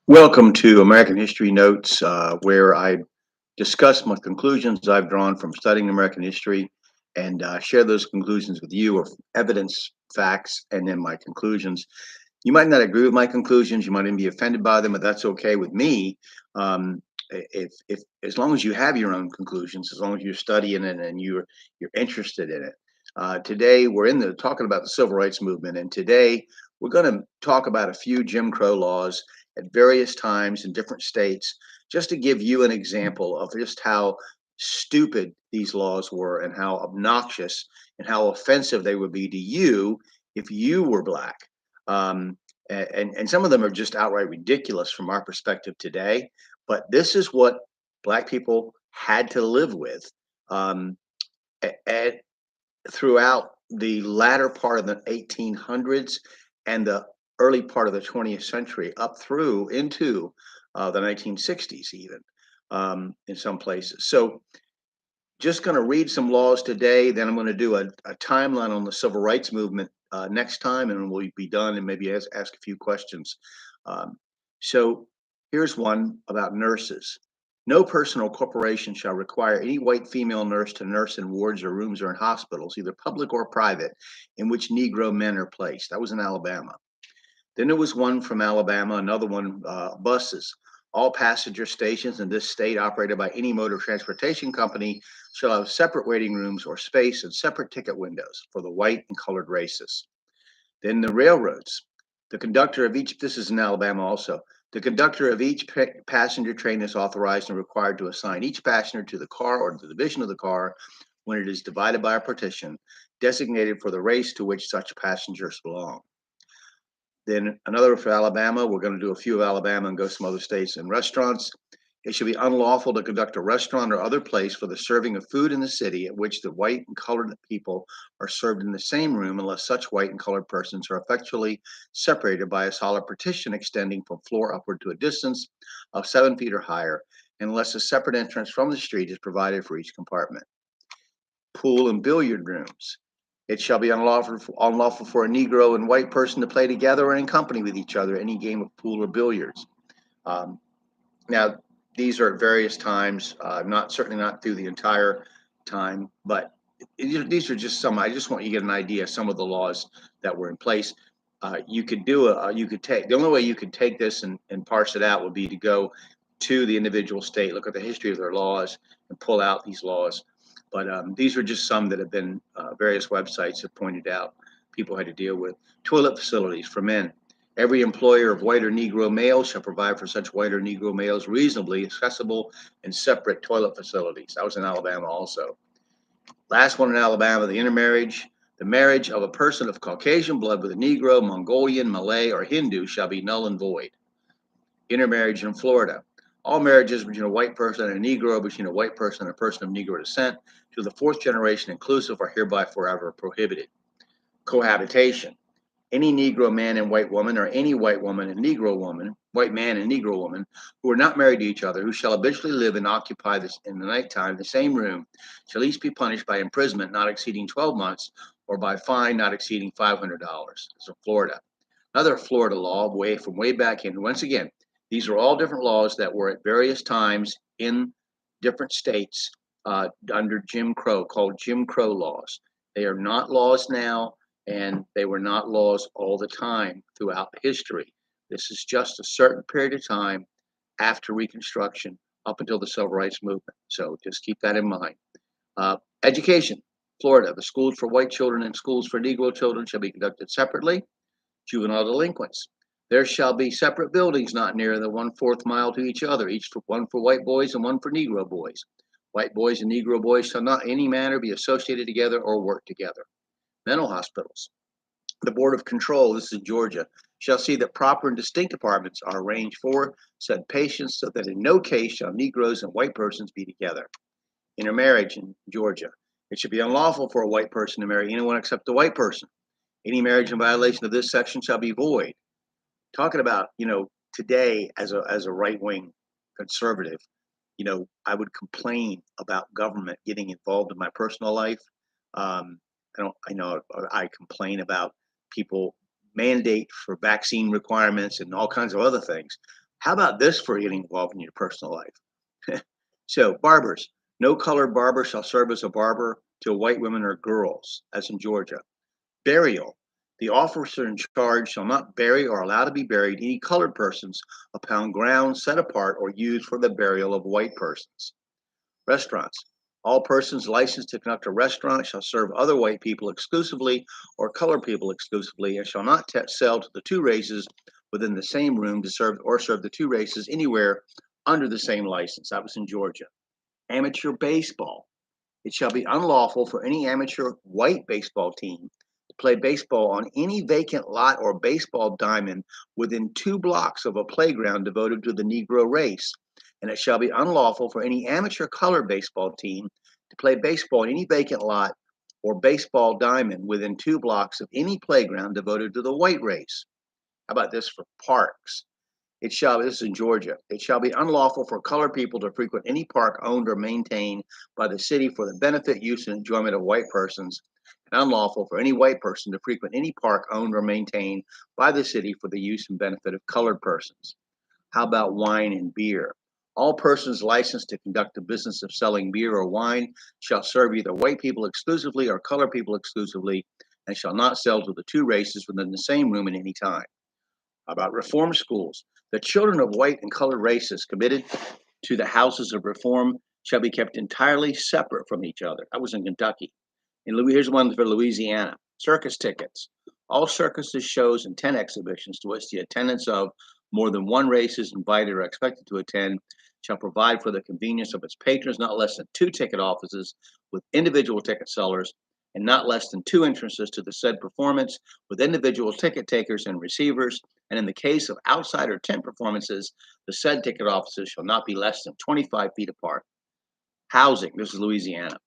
Welcome to American History Notes, where I discuss my conclusions I've drawn from studying American history and share those conclusions with you, or evidence, facts, and then my conclusions. You might not agree with my conclusions, you might even be offended by them, but that's okay with me. If as long as you have your own conclusions, as long as you're studying it and you're interested in it. Today we're in the talking about the civil rights movement, and today we're going to talk about a few Jim Crow laws at various times in different states, just to give you an example of just how stupid these laws were and how obnoxious and how offensive they would be to you if you were black. Um, and some of them are just outright ridiculous from our perspective today. But this is what black people had to live with um, a- throughout the latter part of the 1800s and the early part of the 20th century, up through into the 1960s, even in some places. So, just going to read some laws today. Then I'm going to do a timeline on the civil rights movement next time, and we'll be done and maybe ask a few questions. Um, so, here's one about nurses. No person or corporation shall require any white female nurse to nurse in wards or rooms or in hospitals, either public or private, in which Negro men are placed. That was in Alabama. Then there was one from Alabama, another one, buses. All passenger stations in this state operated by any motor transportation company shall have separate waiting rooms or space and separate ticket windows for the white and colored races. Then the railroads. The conductor of each, this is in Alabama also, the conductor of each passenger train is authorized and required to assign each passenger to the car or the division of the car when it is divided by a partition designated for the race to which such passengers belong. Then another for Alabama. We're going to do a few of Alabama and go some other states and restaurants. It should be unlawful to conduct a restaurant or other place for the serving of food in the city at which the white and colored people are served in the same room unless such white and colored persons are effectually separated by a solid partition extending from floor upward to a distance of 7 feet or higher, unless a separate entrance from the street is provided for each compartment. Pool and billiard rooms. It shall be unlawful for a Negro and white person to play together or in company with each other any game of pool or billiards. Um, Now, these are at various times, not certainly not through the entire time, but these are just some. I just want you to get an idea of some of the laws that were in place. You could take the only way you could take this and parse it out would be to go to the individual state, look at the history of their laws, and pull out these laws. But these are just some that have been various websites have pointed out people had to deal with. Toilet facilities for men. Every employer of white or Negro males shall provide for such white or Negro males reasonably accessible and separate toilet facilities. That was in Alabama also. Last one in Alabama, the intermarriage. The marriage of a person of Caucasian blood with a Negro, Mongolian, Malay, or Hindu shall be null and void. Intermarriage in Florida. All marriages between a white person and a Negro, between a white person and a person of Negro descent, to the fourth generation inclusive, are hereby forever prohibited. Cohabitation. Any Negro man and white woman, or any white woman and Negro woman, white man and Negro woman, who are not married to each other, who shall habitually live and occupy this in the nighttime the same room, shall each be punished by imprisonment not exceeding 12 months or by fine not exceeding $500. So Florida. Another Florida law way back in. Once again, these are all different laws that were at various times in different states under Jim Crow, called Jim Crow laws. They are not laws now, and they were not laws all the time throughout history. This is just a certain period of time after Reconstruction up until the Civil Rights Movement. So just keep that in mind. Education. Florida, the schools for white children and schools for Negro children shall be conducted separately. Juvenile delinquents. There shall be separate buildings not nearer than 1/4 mile to each other, each for one for white boys and one for Negro boys. White boys and Negro boys shall not in any manner be associated together or work together. Mental hospitals. The Board of Control, this is Georgia, shall see that proper and distinct apartments are arranged for said patients so that in no case shall Negroes and white persons be together. Intermarriage in Georgia. It should be unlawful for a white person to marry anyone except a white person. Any marriage in violation of this section shall be void. Talking about, today as a right wing conservative, I would complain about government getting involved in my personal life. Um, I know I complain about people mandate for vaccine requirements and all kinds of other things. How about this for getting involved in your personal life? So, barbers. No colored barber shall serve as a barber to white women or girls, as in Georgia. Burial. The officer in charge shall not bury or allow to be buried any colored persons upon ground set apart or used for the burial of white persons. Restaurants. All persons licensed to conduct a restaurant shall serve other white people exclusively or colored people exclusively, and shall not sell to the two races within the same room to serve the two races anywhere under the same license. That was in Georgia. Amateur baseball. It shall be unlawful for any amateur white baseball team to play baseball on any vacant lot or baseball diamond within 2 blocks of a playground devoted to the Negro race. And it shall be unlawful for any amateur colored baseball team to play baseball on any vacant lot or baseball diamond within 2 blocks of any playground devoted to the white race. How about this for parks? This is in Georgia. It shall be unlawful for colored people to frequent any park owned or maintained by the city for the benefit, use, and enjoyment of white persons, and unlawful for any white person to frequent any park owned or maintained by the city for the use and benefit of colored persons. How about wine and beer? All persons licensed to conduct the business of selling beer or wine shall serve either white people exclusively or colored people exclusively, and shall not sell to the two races within the same room at any time. About reform schools. The children of white and colored races committed to the houses of reform shall be kept entirely separate from each other. I was in Kentucky. Here's one for Louisiana. Circus tickets. All circuses, shows, and tent exhibitions to which the attendants of more than one race is invited or expected to attend shall provide for the convenience of its patrons not less than 2 ticket offices with individual ticket sellers and not less than 2 entrances to the said performance with individual ticket takers and receivers. And in the case of outside or tent performances, the said ticket offices shall not be less than 25 feet apart. Housing. This is Louisiana.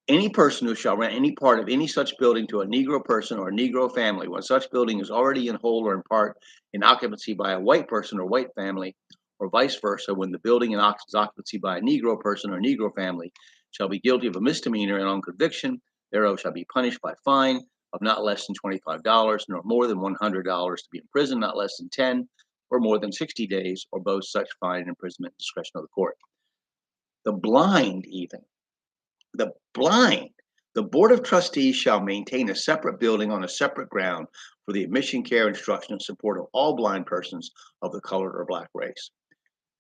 Any person who shall rent any part of any such building to a Negro person or a Negro family when such building is already in whole or in part in occupancy by a white person or white family, or vice versa, when the building in occupancy by a Negro person or Negro family, shall be guilty of a misdemeanor, and on conviction thereof shall be punished by fine of not less than $25, nor more than $100, to be imprisoned not less than 10 or more than 60 days, or both such fine and imprisonment at discretion of the court. The blind, even. The blind. The Board of Trustees shall maintain a separate building on a separate ground for the admission, care, instruction, and support of all blind persons of the colored or black race.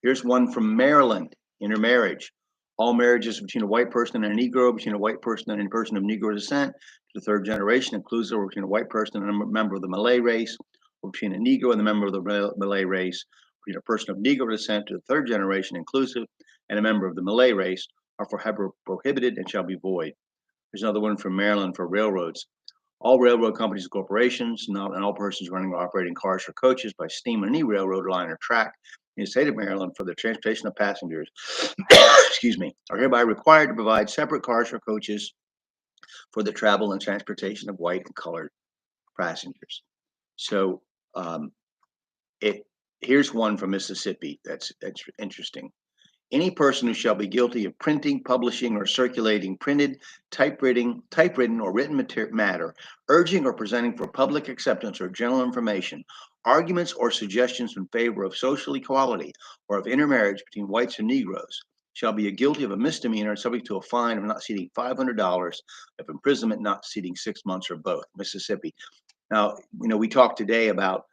Here's one from Maryland. Intermarriage. All marriages between a white person and a Negro, between a white person and a person of Negro descent to the third generation, inclusive, or between a white person and a member of the Malay race, or between a Negro and a member of the Malay race, between a person of Negro descent to the third generation, inclusive, and a member of the Malay race, are forever prohibited and shall be void. There's another one from Maryland for railroads. All railroad companies and corporations, not and all persons running or operating cars or coaches by steam on any railroad line or track in the state of Maryland for the transportation of passengers, excuse me, are hereby required to provide separate cars or coaches for the travel and transportation of white and colored passengers. So it here's one from Mississippi that's interesting. Any person who shall be guilty of printing, publishing, or circulating printed, typewritten, or written matter, urging or presenting for public acceptance or general information, arguments or suggestions in favor of social equality or of intermarriage between whites and Negroes, shall be guilty of a misdemeanor and subject to a fine of not exceeding $500, of imprisonment not exceeding 6 months, or both. Mississippi. Now, we talked today about,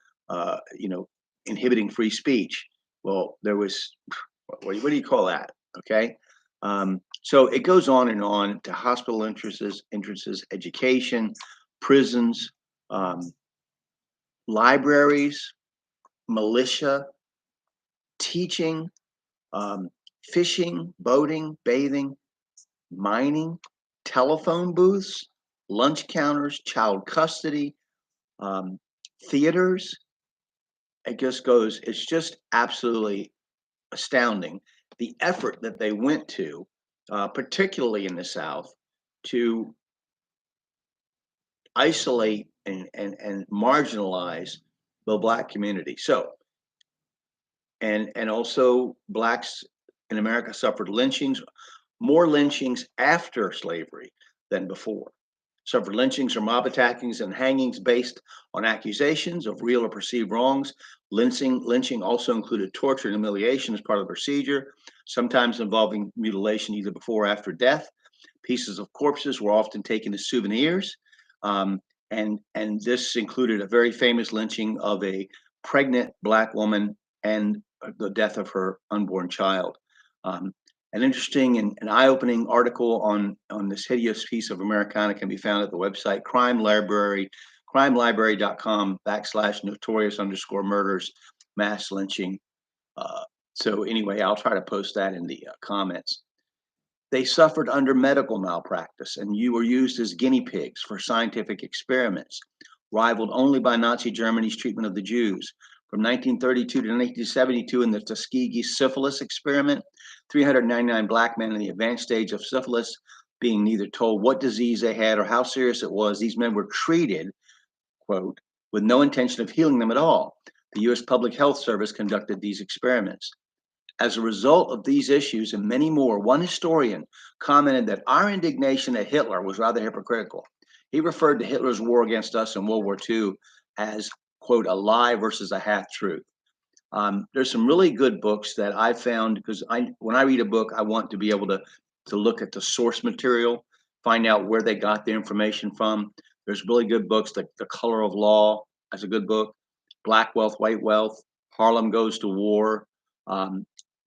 inhibiting free speech. Well, there was what do you call that? Okay. So it goes on to hospital entrances, education, prisons, libraries, militia, teaching, fishing, boating, bathing, mining, telephone booths, lunch counters, child custody, theaters. It just goes, it's just absolutely astounding the effort that they went to, particularly in the South, to isolate and marginalize the Black community. So, and also Blacks in America suffered lynchings, more lynchings after slavery than before. suffered lynchings or mob attackings and hangings based on accusations of real or perceived wrongs. Lynching also included torture and humiliation as part of the procedure, sometimes involving mutilation either before or after death. Pieces of corpses were often taken as souvenirs. And this included a very famous lynching of a pregnant Black woman and the death of her unborn child. An interesting and eye-opening article on this hideous piece of Americana can be found at the website crimelibrary.com/notorious_murders mass lynching. So anyway, I'll try to post that in the comments. They suffered under medical malpractice, and you were used as guinea pigs for scientific experiments, rivaled only by Nazi Germany's treatment of the Jews. From 1932 to 1972, in the Tuskegee syphilis experiment, 399 Black men in the advanced stage of syphilis, being neither told what disease they had or how serious it was, these men were treated, quote, with no intention of healing them at all. The U.S. Public Health Service conducted these experiments. As a result of these issues and many more, one historian commented that our indignation at Hitler was rather hypocritical. He referred to Hitler's war against us in World War II as, quote, a lie versus a half truth. There's some really good books that I found, because when I read a book, I want to be able to look at the source material, find out where they got the information from. There's really good books like The Color of Law, that's a good book, Black Wealth, White Wealth, Harlem Goes to War,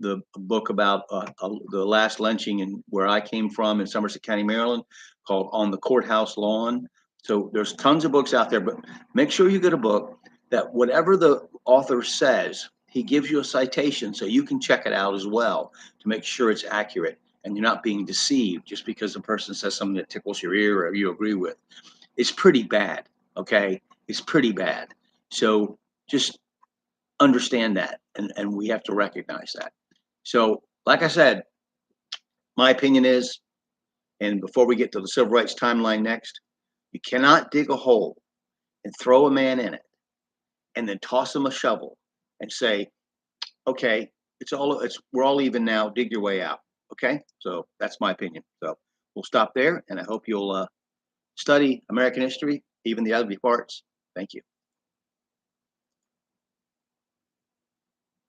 the book about the last lynching and where I came from in Somerset County, Maryland, called On the Courthouse Lawn. So there's tons of books out there, but make sure you get a book that whatever the author says, he gives you a citation so you can check it out as well to make sure it's accurate and you're not being deceived just because the person says something that tickles your ear or you agree with. It's pretty bad, okay? It's pretty bad. So just understand that, and we have to recognize that. So, like I said, my opinion is, and before we get to the civil rights timeline next, you cannot dig a hole and throw a man in it and then toss him a shovel and say, okay, we're all even now, dig your way out. Okay, so that's my opinion. So we'll stop there, and I hope you'll study American history, even the ugly parts. Thank you.